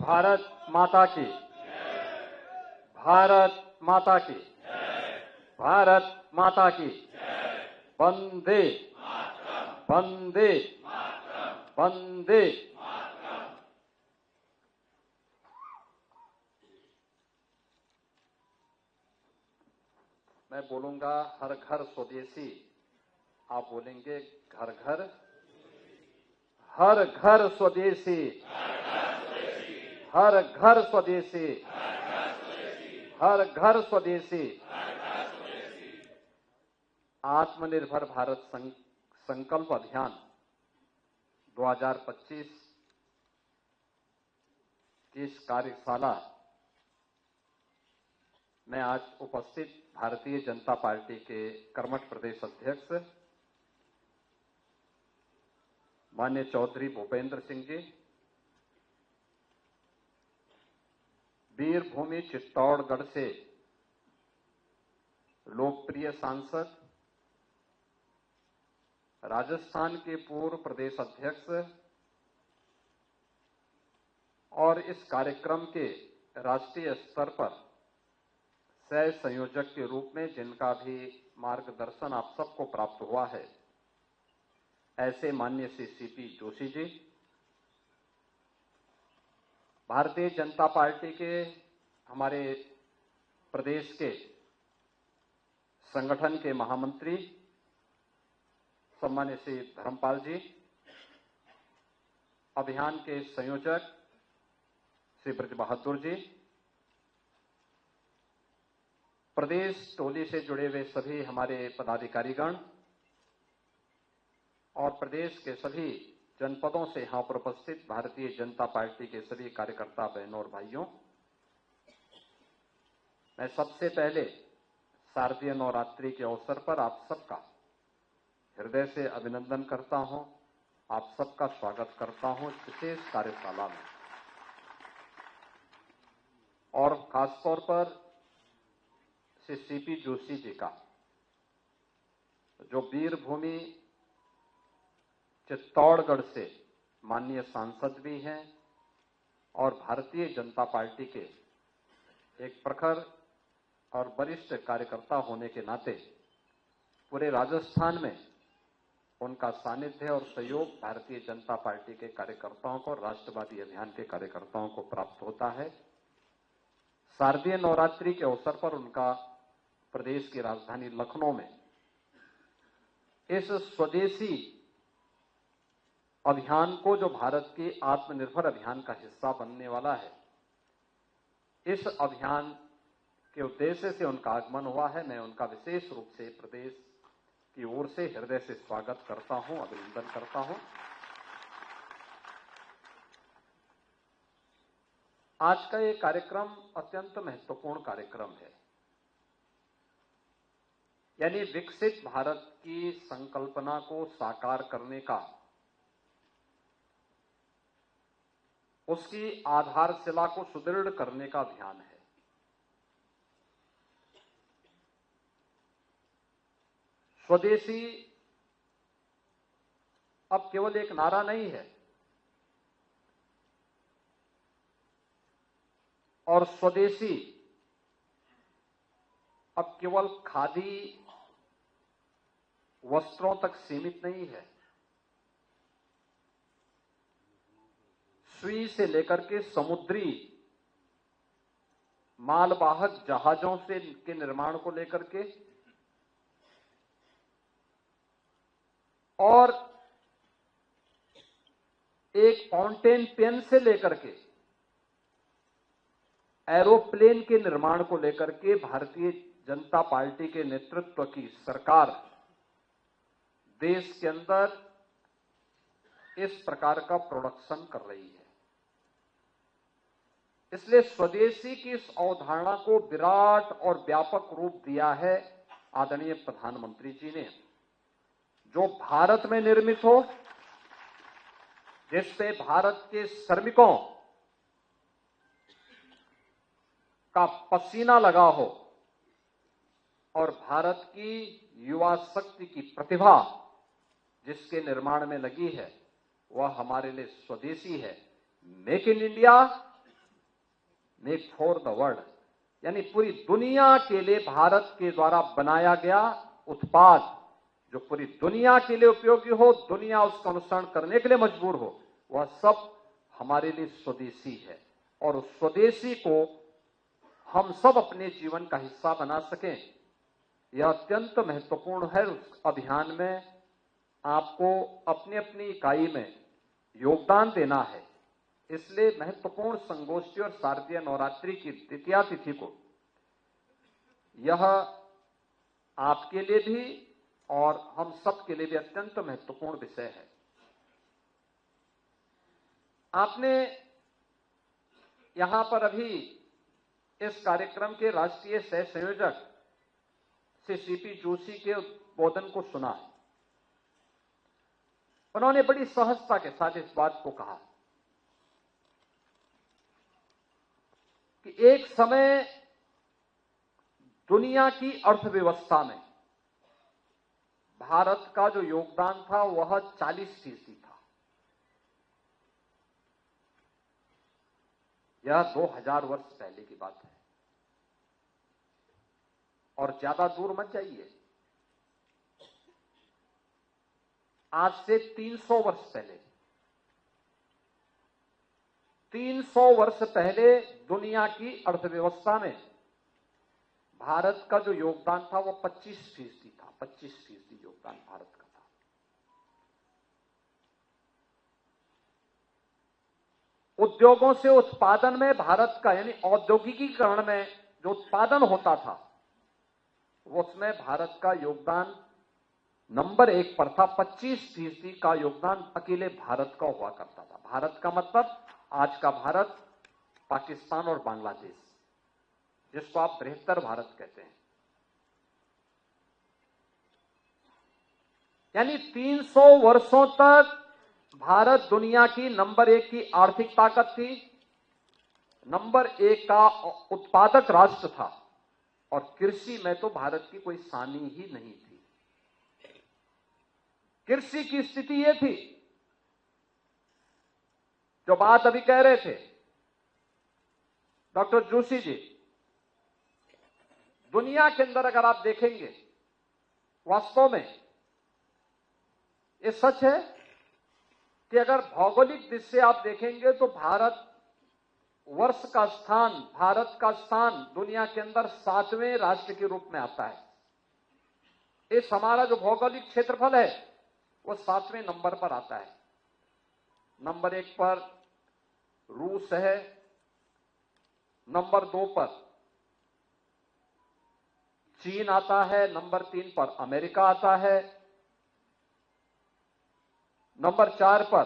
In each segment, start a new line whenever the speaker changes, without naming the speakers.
भारत माता की, भारत माता की, भारत माता की, वंदे वंदे वंदे। मैं बोलूंगा हर घर स्वदेशी, आप बोलेंगे घर घर, हर घर स्वदेशी, हर घर स्वदेशी, हर घर स्वदेशी। आत्मनिर्भर भारत संकल्प अभियान 2025 की इस कार्यशाला में आज उपस्थित भारतीय जनता पार्टी के कर्मठ प्रदेश अध्यक्ष माननीय चौधरी भूपेंद्र सिंह जी, वीरभूमि चित्तौड़गढ़ से लोकप्रिय सांसद, राजस्थान के पूर्व प्रदेश अध्यक्ष और इस कार्यक्रम के राष्ट्रीय स्तर पर सह संयोजक के रूप में जिनका भी मार्गदर्शन आप सबको प्राप्त हुआ है, ऐसे माननीय श्री सीपी जोशी जी, भारतीय जनता पार्टी के हमारे प्रदेश के संगठन के महामंत्री सम्मानित श्री धर्मपाल जी, अभियान के संयोजक श्री ब्रज बहादुर जी, प्रदेश टोली से जुड़े हुए सभी हमारे पदाधिकारीगण और प्रदेश के सभी जनपदों से यहां पर उपस्थित भारतीय जनता पार्टी के सभी कार्यकर्ता बहनों और भाइयों, मैं सबसे पहले शारदीय नवरात्रि के अवसर पर आप सबका हृदय से अभिनंदन करता हूं, आप सबका स्वागत करता हूं इस विशेष कार्यशाला में। और खासतौर पर श्री सीपी जोशी जी का, जो वीरभूमि चित्तौड़गढ़ से माननीय सांसद भी हैं और भारतीय जनता पार्टी के एक प्रखर और वरिष्ठ कार्यकर्ता होने के नाते पूरे राजस्थान में उनका सानिध्य और सहयोग भारतीय जनता पार्टी के कार्यकर्ताओं को, राष्ट्रवादी अभियान के कार्यकर्ताओं को प्राप्त होता है। शारदीय नवरात्रि के अवसर पर उनका प्रदेश की राजधानी लखनऊ में इस स्वदेशी अभियान को, जो भारत के आत्मनिर्भर अभियान का हिस्सा बनने वाला है, इस अभियान के उद्देश्य से उनका आगमन हुआ है। मैं उनका विशेष रूप से प्रदेश की ओर से हृदय से स्वागत करता हूं, अभिनंदन करता हूं। आज का ये कार्यक्रम अत्यंत महत्वपूर्ण कार्यक्रम है, यानी विकसित भारत की संकल्पना को साकार करने का, उसकी आधारशिला को सुदृढ़ करने का अभियान है। स्वदेशी अब केवल एक नारा नहीं है, और स्वदेशी अब केवल खादी वस्त्रों तक सीमित नहीं है। सुई से लेकर के समुद्री मालवाहक जहाजों से के निर्माण को लेकर के और एक फाउंटेन पेन से लेकर के एरोप्लेन के निर्माण को लेकर के भारतीय जनता पार्टी के नेतृत्व की सरकार देश के अंदर इस प्रकार का प्रोडक्शन कर रही है। इसलिए स्वदेशी की इस अवधारणा को विराट और व्यापक रूप दिया है आदरणीय प्रधानमंत्री जी ने, जो भारत में निर्मित हो, जिससे भारत के श्रमिकों का पसीना लगा हो और भारत की युवा शक्ति की प्रतिभा जिसके निर्माण में लगी है, वह हमारे लिए स्वदेशी है। Make in India make for the world, यानी पूरी दुनिया के लिए भारत के द्वारा बनाया गया उत्पाद जो पूरी दुनिया के लिए उपयोगी हो, दुनिया उसका अनुसरण करने के लिए मजबूर हो, वह सब हमारे लिए स्वदेशी है। और उस स्वदेशी को हम सब अपने जीवन का हिस्सा बना सकें, यह अत्यंत महत्वपूर्ण है। उस अभियान में आपको अपनी अपनी इकाई में योगदान देना है। इसलिए महत्वपूर्ण संगोष्ठी और शारदीय नवरात्रि की द्वितीया तिथि को यह आपके लिए भी और हम सब के लिए भी अत्यंत महत्वपूर्ण विषय है। आपने यहां पर अभी इस कार्यक्रम के राष्ट्रीय सह संयोजक श्री सीपी जोशी के उद्बोधन को सुना। उन्होंने बड़ी सहजता के साथ इस बात को कहा कि एक समय दुनिया की अर्थव्यवस्था में भारत का जो योगदान था वह 40% था। यह 2000 वर्ष पहले की बात है और ज्यादा दूर मत जाइए। आज से 300 वर्ष पहले, 300 वर्ष पहले दुनिया की अर्थव्यवस्था में भारत का जो योगदान था वो 25% था। 25% योगदान भारत का था। उद्योगों से उत्पादन में भारत का, यानी औद्योगिकीकरण में जो उत्पादन होता था उसमें भारत का योगदान नंबर 1 पर था। 25% का योगदान अकेले भारत का हुआ करता था। भारत का मतलब आज का भारत, पाकिस्तान और बांग्लादेश, जिसको आप बृहत्तर भारत कहते हैं। यानी 300 वर्षों तक भारत दुनिया की नंबर 1 की आर्थिक ताकत थी, नंबर 1 का उत्पादक राष्ट्र था और कृषि में तो भारत की कोई सानी ही नहीं थी। कृषि की स्थिति यह थी, जो बात अभी कह रहे थे डॉक्टर जोशी जी, दुनिया के अंदर अगर आप देखेंगे, वास्तव में ये सच है कि अगर भौगोलिक दृष्टि से आप देखेंगे तो भारत का स्थान दुनिया के अंदर 7वें राष्ट्र के रूप में आता है। इस हमारा जो भौगोलिक क्षेत्रफल है वो 7वें नंबर पर आता है। नंबर 1 पर रूस है, नंबर 2 पर चीन आता है, नंबर 3 पर अमेरिका आता है, नंबर 4 पर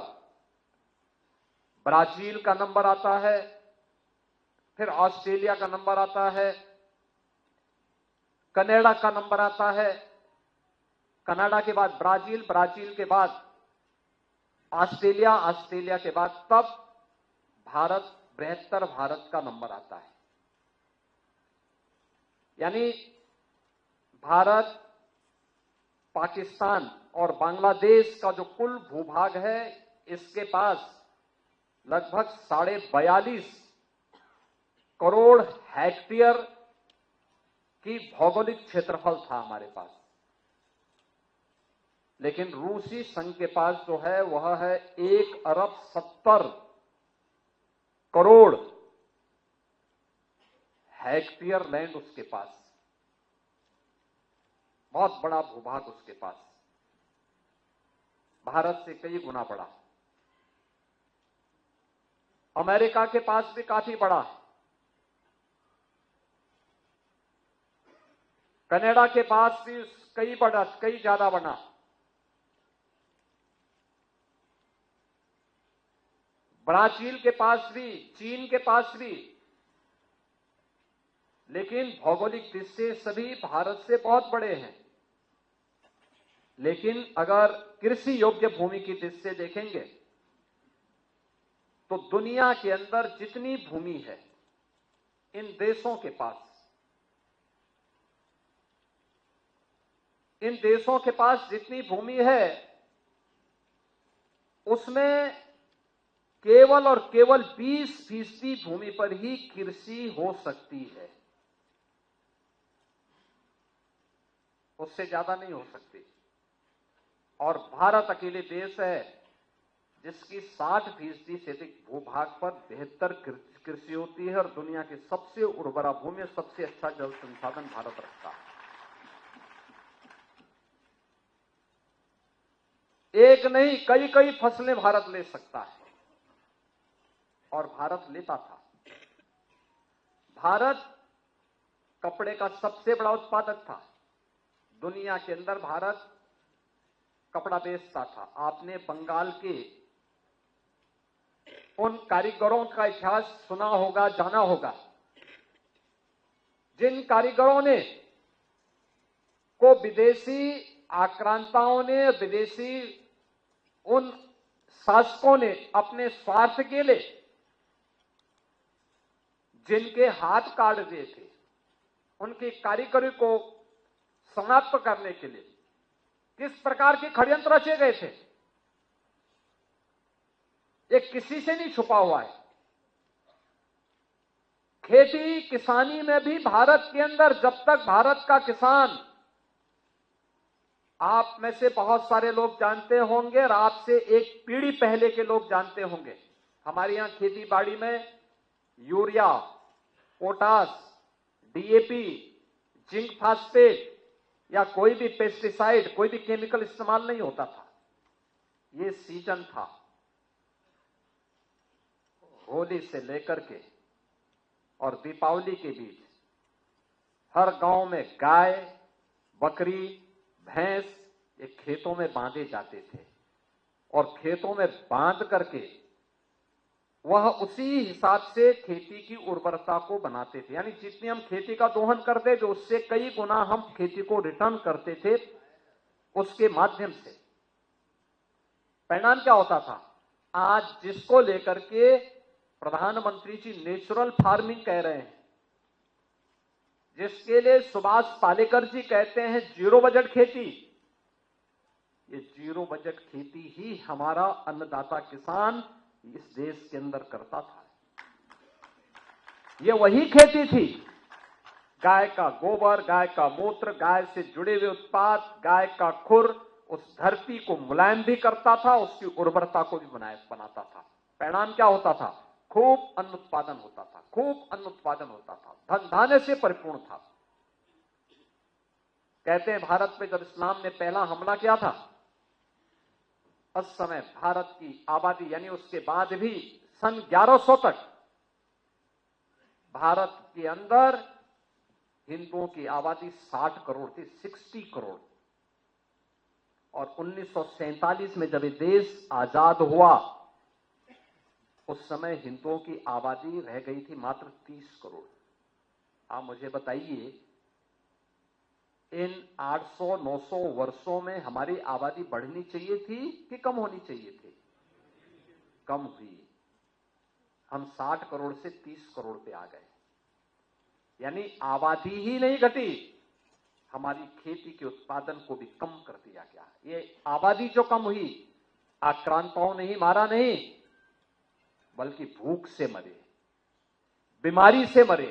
ब्राजील का नंबर आता है, फिर ऑस्ट्रेलिया का नंबर आता है, कनाडा का नंबर आता है, कनाडा के बाद ब्राजील, ब्राजील के बाद ऑस्ट्रेलिया, ऑस्ट्रेलिया के बाद तब भारत, बृहत्तर भारत का नंबर आता है। यानी भारत, पाकिस्तान और बांग्लादेश का जो कुल भूभाग है, इसके पास लगभग 42.5 करोड़ हेक्टेयर की भौगोलिक क्षेत्रफल था हमारे पास। लेकिन रूसी संघ के पास जो है वह है 1 अरब 70 करोड़ हेक्टेयर लैंड उसके पास, बहुत बड़ा भूभाग उसके पास, भारत से कई गुना बड़ा। अमेरिका के पास भी काफी बड़ा है, कनाडा के पास भी कई ज्यादा बड़ा, ब्राजील के पास भी, चीन के पास भी। लेकिन भौगोलिक दृष्टि से सभी भारत से बहुत बड़े हैं। लेकिन अगर कृषि योग्य भूमि की दृष्टि से देखेंगे तो दुनिया के अंदर जितनी भूमि है इन देशों के पास, जितनी भूमि है उसमें केवल और केवल 20% भूमि पर ही कृषि हो सकती है, उससे ज्यादा नहीं हो सकती। और भारत अकेले देश है जिसकी 60% से अधिक भूभाग पर बेहतर कृषि होती है और दुनिया की सबसे उर्वरा भूमि, सबसे अच्छा जल संसाधन भारत रखता है। एक नहीं, कई कई फसलें भारत ले सकता है और भारत लेता था। भारत कपड़े का सबसे बड़ा उत्पादक था। दुनिया के अंदर भारत कपड़ा बेचता था। आपने बंगाल के उन कारीगरों का इतिहास सुना होगा, जाना होगा, जिन कारीगरों ने को विदेशी आक्रांताओं ने, विदेशी उन शासकों ने अपने स्वार्थ के लिए जिनके हाथ काट दिए थे, उनकी कारीगरी को समाप्त करने के लिए किस प्रकार के षड्यंत्र रचे गए थे, ये किसी से नहीं छुपा हुआ है। खेती किसानी में भी भारत के अंदर, जब तक भारत का किसान, आप में से बहुत सारे लोग जानते होंगे और आपसे एक पीढ़ी पहले के लोग जानते होंगे, हमारे यहां खेती बाड़ी में urea, potash, DAP, zinc phosphate या कोई भी पेस्टिसाइड, कोई भी केमिकल इस्तेमाल नहीं होता था। ये सीजन था, होली से लेकर के और दीपावली के बीच हर गांव में गाय, बकरी, भैंस ये खेतों में बांधे जाते थे और खेतों में बांध करके वह उसी हिसाब से खेती की उर्वरता को बनाते थे। यानी जितनी हम खेती का दोहन करते थे उससे कई गुना हम खेती को रिटर्न करते थे उसके माध्यम से। परिणाम क्या होता था? आज जिसको लेकर के प्रधानमंत्री जी नेचुरल फार्मिंग कह रहे हैं, जिसके लिए सुभाष पालेकर जी कहते हैं जीरो बजट खेती, ये जीरो बजट खेती ही हमारा अन्नदाता किसान इस देश के अंदर करता था। ये वही खेती थी, गाय का गोबर, गाय का मूत्र, गाय से जुड़े हुए उत्पाद, गाय का खुर उस धरती को मुलायम भी करता था, उसकी उर्वरता को भी बनाता था। परिणाम क्या होता था? खूब अन्न उत्पादन होता था, खूब अन्न उत्पादन होता था, धन धान्य से परिपूर्ण था। कहते हैं भारत पे जब इस्लाम ने पहला हमला किया था, उस समय भारत की आबादी, यानी उसके बाद भी सन 1100 तक भारत के अंदर हिंदुओं की आबादी 60 करोड़ थी, 60 करोड़। और 1947 में जब ये देश आजाद हुआ उस समय हिंदुओं की आबादी रह गई थी मात्र 30 करोड़। आप मुझे बताइए, इन 800-900 वर्षों में हमारी आबादी बढ़नी चाहिए थी कि कम होनी चाहिए थी? कम हुई। हम 60 करोड़ से 30 करोड़ पे आ गए। यानी आबादी ही नहीं घटी, हमारी खेती के उत्पादन को भी कम कर दिया गया। ये आबादी जो कम हुई, आक्रांताओं ने ही मारा नहीं, बल्कि भूख से मरे, बीमारी से मरे,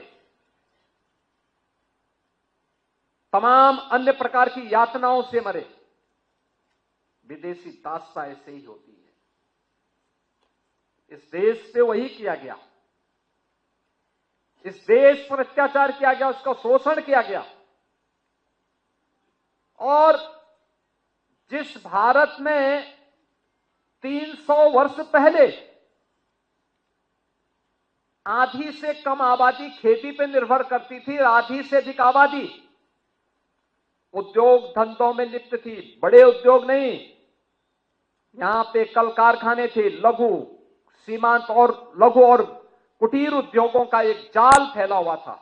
तमाम अन्य प्रकार की यातनाओं से मरे। विदेशी दास्ता ऐसे ही होती है। इस देश पे वही किया गया, इस देश पर अत्याचार किया गया, उसका शोषण किया गया। और जिस भारत में 300 वर्ष पहले आधी से कम आबादी खेती पे निर्भर करती थी, आधी से अधिक आबादी उद्योग धंधों में लिप्त थी, बड़े उद्योग नहीं, यहां पे कल कारखाने थे, लघु सीमांत और लघु और कुटीर उद्योगों का एक जाल फैला हुआ था।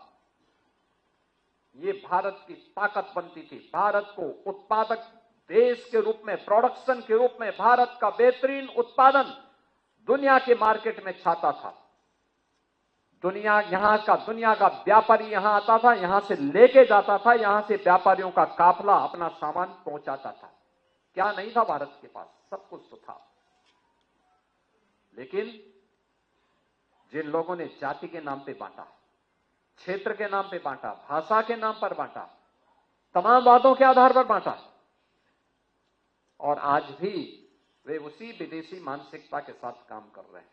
ये भारत की ताकत बनती थी। भारत को उत्पादक देश के रूप में, प्रोडक्शन के रूप में भारत का बेहतरीन उत्पादन दुनिया के मार्केट में छाता था। दुनिया का व्यापारी यहां आता था, यहां से लेके जाता था, यहां से व्यापारियों का काफला अपना सामान पहुंचाता था। क्या नहीं था भारत के पास? सब कुछ तो था। लेकिन जिन लोगों ने जाति के नाम पे बांटा, क्षेत्र के नाम पे बांटा, भाषा के नाम पर बांटा, तमाम वादों के आधार पर बांटा, और आज भी वे उसी विदेशी मानसिकता के साथ काम कर रहे हैं।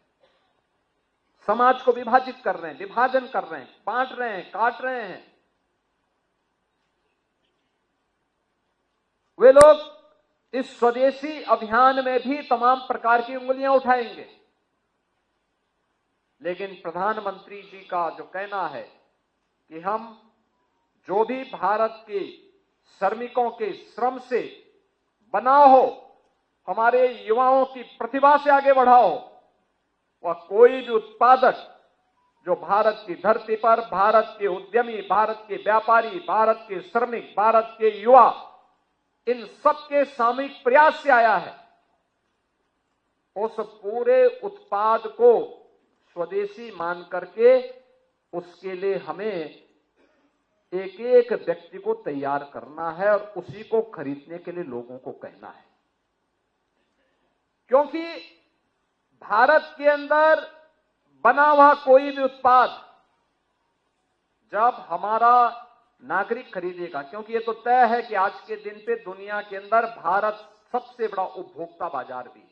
समाज को विभाजित कर रहे हैं, विभाजन कर रहे हैं, बांट रहे हैं, काट रहे हैं। वे लोग इस स्वदेशी अभियान में भी तमाम प्रकार की उंगलियां उठाएंगे, लेकिन प्रधानमंत्री जी का जो कहना है कि हम जो भी भारत के श्रमिकों के श्रम से बना हो, हमारे युवाओं की प्रतिभा से आगे बढ़ाओ, वह कोई भी उत्पादक जो भारत की धरती पर भारत के उद्यमी, भारत के व्यापारी, भारत के श्रमिक, भारत के युवा, इन सबके सामूहिक प्रयास से आया है, उस पूरे उत्पाद को स्वदेशी मान करके उसके लिए हमें एक एक व्यक्ति को तैयार करना है और उसी को खरीदने के लिए लोगों को कहना है। क्योंकि भारत के अंदर बना हुआ कोई भी उत्पाद जब हमारा नागरिक खरीदेगा, क्योंकि ये तो तय है कि आज के दिन पे दुनिया के अंदर भारत सबसे बड़ा उपभोक्ता बाजार भी है।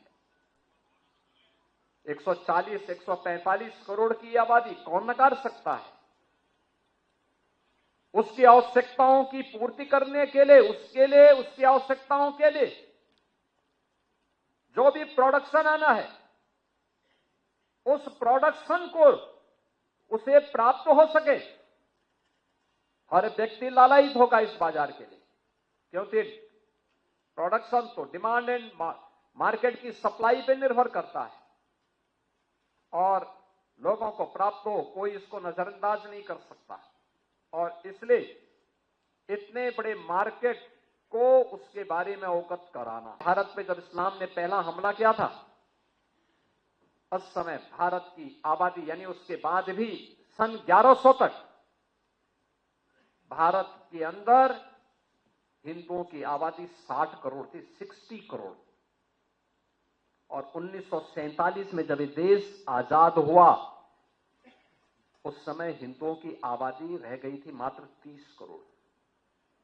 140-145 करोड़ की आबादी, कौन नकार सकता है? उसकी आवश्यकताओं की पूर्ति करने के लिए, उसकी आवश्यकताओं के लिए जो भी प्रोडक्शन आना है, उस प्रोडक्शन को उसे प्राप्त हो सके, हर व्यक्ति लालायित होगा इस बाजार के लिए, क्योंकि प्रोडक्शन तो डिमांड एंड मार्केट की सप्लाई पे निर्भर करता है और लोगों को प्राप्त हो, कोई इसको नजरअंदाज नहीं कर सकता। और इसलिए इतने बड़े मार्केट को उसके बारे में अवगत कराना। भारत पे जब इस्लाम ने पहला हमला किया था, उस समय भारत की आबादी, यानी उसके बाद भी सन 1100 तक भारत के अंदर हिंदुओं की आबादी 60 करोड़ थी, 60 करोड़। और 1947 में जब ये देश आजाद हुआ, उस समय हिंदुओं की आबादी रह गई थी मात्र 30 करोड़।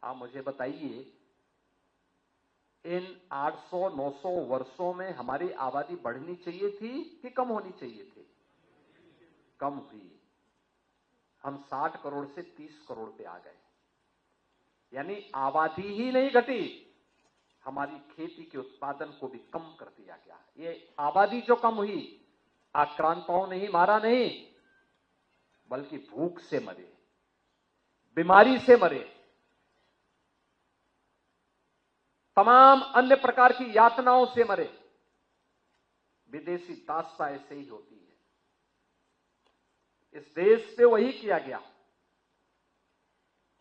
आप मुझे बताइए, इन 800-900 वर्षों में हमारी आबादी बढ़नी चाहिए थी कि कम होनी चाहिए थी? कम हुई। हम 60 करोड़ से 30 करोड़ पे आ गए, यानी आबादी ही नहीं घटी, हमारी खेती के उत्पादन को भी कम कर दिया गया। ये आबादी जो कम हुई, आक्रांताओं ने ही मारा नहीं, बल्कि भूख से मरे, बीमारी से मरे, तमाम अन्य प्रकार की यातनाओं से मरे। विदेशी दास्ता ऐसे ही होती है। इस देश पे वही किया गया,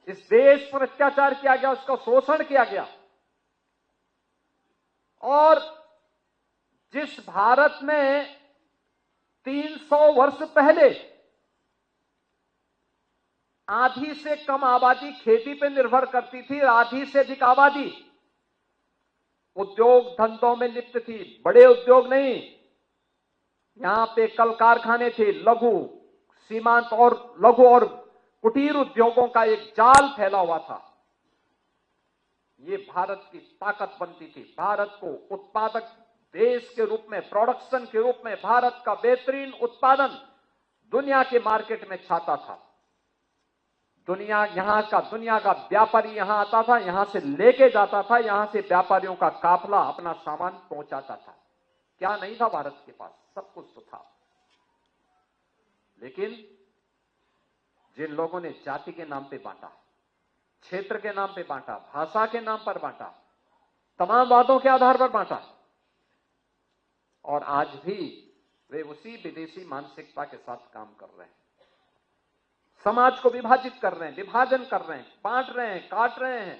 इस देश पर अत्याचार किया गया, उसका शोषण किया गया। और जिस भारत में 300 वर्ष पहले आधी से कम आबादी खेती पे निर्भर करती थी, आधी से अधिक आबादी उद्योग धंधों में लिप्त थी, बड़े उद्योग नहीं, यहां पे कल कारखाने थे, लघु सीमांत और लघु और कुटीर उद्योगों का एक जाल फैला हुआ था। ये भारत की ताकत बनती थी। भारत को उत्पादक देश के रूप में, प्रोडक्शन के रूप में भारत का बेहतरीन उत्पादन दुनिया के मार्केट में छाता था। दुनिया का व्यापारी यहां आता था, यहां से लेके जाता था, यहां से व्यापारियों का काफला अपना सामान पहुंचाता था। क्या नहीं था भारत के पास? सब कुछ तो था। लेकिन जिन लोगों ने जाति के नाम पे बांटा, क्षेत्र के नाम पे बांटा, भाषा के नाम पर बांटा, तमाम वादों के आधार पर बांटा, और आज भी वे उसी विदेशी मानसिकता के साथ काम कर रहे हैं। समाज को विभाजित कर रहे हैं, विभाजन कर रहे हैं, बांट रहे हैं, काट रहे हैं।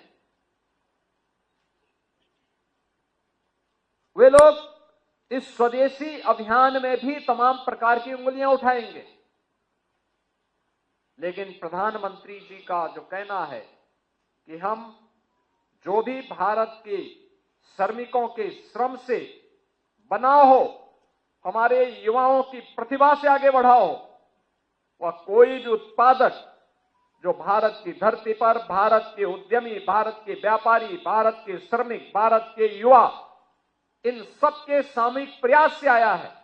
वे लोग इस स्वदेशी अभियान में भी तमाम प्रकार की उंगलियां उठाएंगे, लेकिन प्रधानमंत्री जी का जो कहना है कि हम जो भी भारत के श्रमिकों के श्रम से बना हो, हमारे युवाओं की प्रतिभा से आगे बढ़ाओ, वह कोई भी उत्पादक जो भारत की धरती पर भारत के उद्यमी, भारत के व्यापारी, भारत के श्रमिक, भारत के युवा, इन सबके सामूहिक प्रयास से आया है।